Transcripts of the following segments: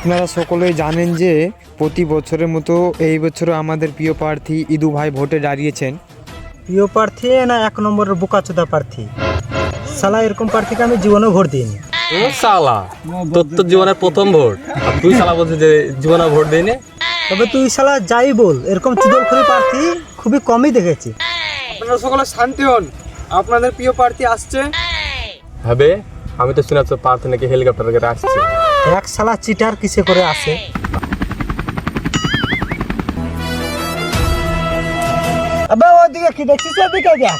আপনারা সকলেই জানেন যে প্রতি বছরের মতো এই বছরও আমাদের প্রিয় প্রার্থী ইদু ভাই ভোটে দাঁড়িয়েছেন। প্রিয় প্রার্থী না এক নম্বরের বোকাচোদা প্রার্থী? শালা এরকম প্রার্থীকে আমি জীবনেও ভোট দিইনি। ও শালা, তোর তো জীবনের প্রথম ভোট, আর তুই শালা বলছিস যে জীবনে ভোট দিইনি। তবে তুই শালা যাই বল, এরকম চুদলখড়ি প্রার্থী খুবই কমই দেখেছি। আপনারা সকলে শান্তি হন, আপনাদের প্রিয় প্রার্থী আসছে। ভাবে আমি তো শুনেছি প্রার্থী নাকি হেলিকপ্টার করে আসছে। এক শালা চিটার কিসে করে আসে? আবে ওদিকে কি দেখছিস? ওদিকে দেখ।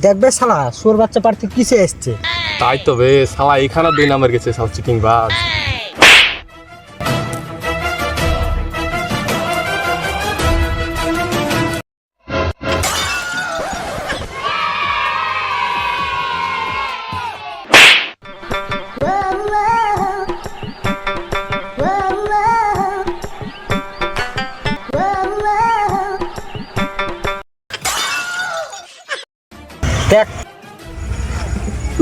দেখবে শালা সুর বাচ্চা প্রার্থী কিসে এসছে? তাই তো বে শালা এখানে 2 নাম্বার গেছে সব চিটিং বাজ। দেখ,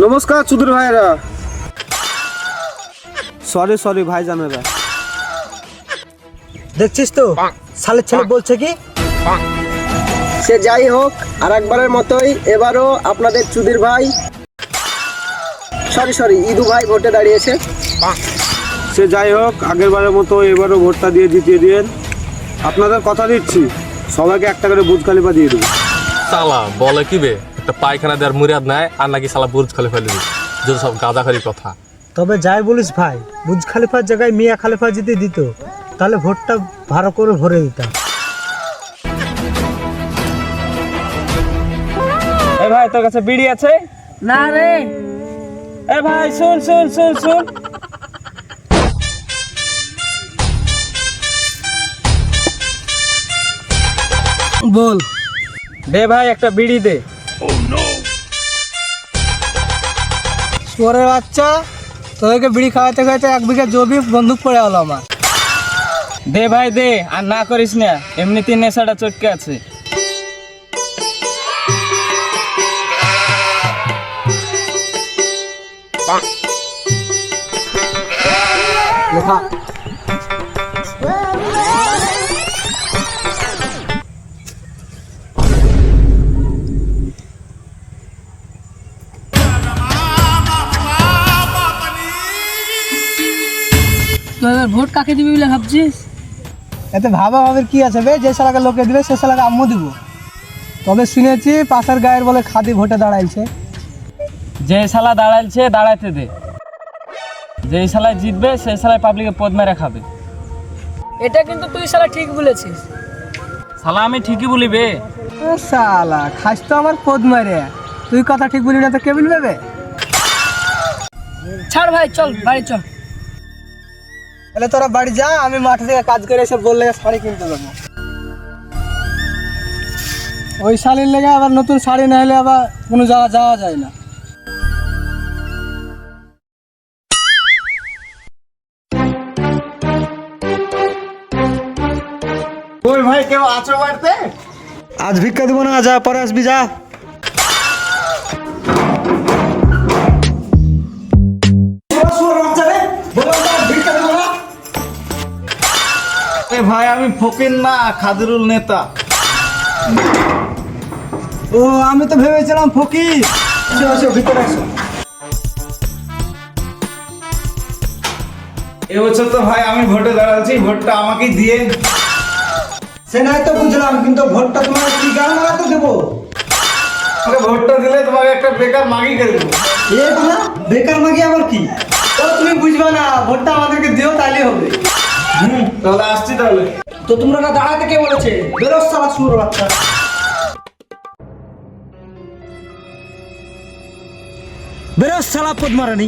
নমস্কার চুদুর ভাইরা। সরি ভাই জানেরা। দেখছিস তো শালের ছেলে বলছে কি? সে যাই হোক, আর একবারের মতোই এবারও আপনাদের চুদির ভাই সরি ইদু ভাই ভোটে দাঁড়িয়েছে। সে যাই হোক, আগের বারের মতো এবারও ভোটটা দিয়ে জিতিয়ে দিন। আপনাদের কথা দিচ্ছি, সবাইকে একটা করে বুর্জ খলিফা দিয়ে দেবো। শালা বলে কি বে, একটা পায়খানা দেওয়ার মুরাদ নাই, আর নাকি শালা বুর্জ খলিফা দিবি। যদি সব গাঁজাখারি কথা। তবে যাই বলিস ভাই, বুর্জ খলিফার জায়গায় মিয়া খলিফা যদি দিত তাহলে ভোটটা ভালো করে ভরে দিতাম। এ ভাই, তোর কাছে বিড়ি আছে? না রে। এ ভাই শুন। বল। দে ভাই একটা বিড়ি দে। সুরের বাচ্চা, তোদেরকে বিড়ি খাওয়াতে খাওয়াতে 1 বিঘা জমি বন্দুক পড়ে গেল আমার। দে ভাই দে, আর না করিস না, এমনিতেই নেশাটা চটকে আছে। লেখা। তুই এবার ভোট কাকে দিবি বলে ভাবছিস? এতে ভাবা ভাবের কি আছে বে? যে শালাকে লোকে দিবে সে শালাকে আম্মু দিব। তবে শুনেছি পাশের গায়ের বলে খাদি ভোটে দাঁড়াইছে। যে শালা দাঁড়াইছে দাঁড়াইতে দে, যে শালায় জিতবে সেই শালায় পাবলিকে পদ মেরে খাবে। এটা কিন্তু তুই শালা ঠিক বলেছিস। শালা আমি ঠিকই বলি বে। ও শালা খাস তো আমার পদ মারে। তুই কথা ঠিক বলি না তো কে বলবে বে? ছাড় ভাই, চল বাড়ি চল। তাহলে তোরা বাড়ি যা, আমি মাঠে থেকে কাজ করে এসে বললে শাড়ি কিনতে যাবো। ওই শাড়ির লেগে আবার নতুন শাড়ি না হলে আবার কোনো জায়গা যাওয়া যায় না। ওই ভাই কেউ আছো বাড়িতে? আজ ভিক্ষা দেবো না, যা পরে আসবি যা। ভাই আমি ফকির না, খাদিরুল নেতা। ও আমি তো ভেবেছিলাম ফকির। আসো ভিতরে আসো। এবছর তো ভাই আমি ভোটে দাঁড়াচ্ছি, ভোটটা আমাকেই দিয়ে। সে নাই তো বুঝলাম, কিন্তু ভোটটা তোমার কি গান লাগাতে দেবো? আমাকে ভোটটা দিলে তোমাকে একটা বেকার মাগি করে দেবো। এ না, বেকার মাগি আবার কি? ও তুমি বুঝবে না, ভোটটা আমাদেরকে দিও তাহলে হবে। তাহলে আসছি তাহলে। তো তোমরা না দাঁড়াতে কে বলেছে? বেরোস শালা শুয়োর বাচ্চা। বেরোস শালা পদ মারানি।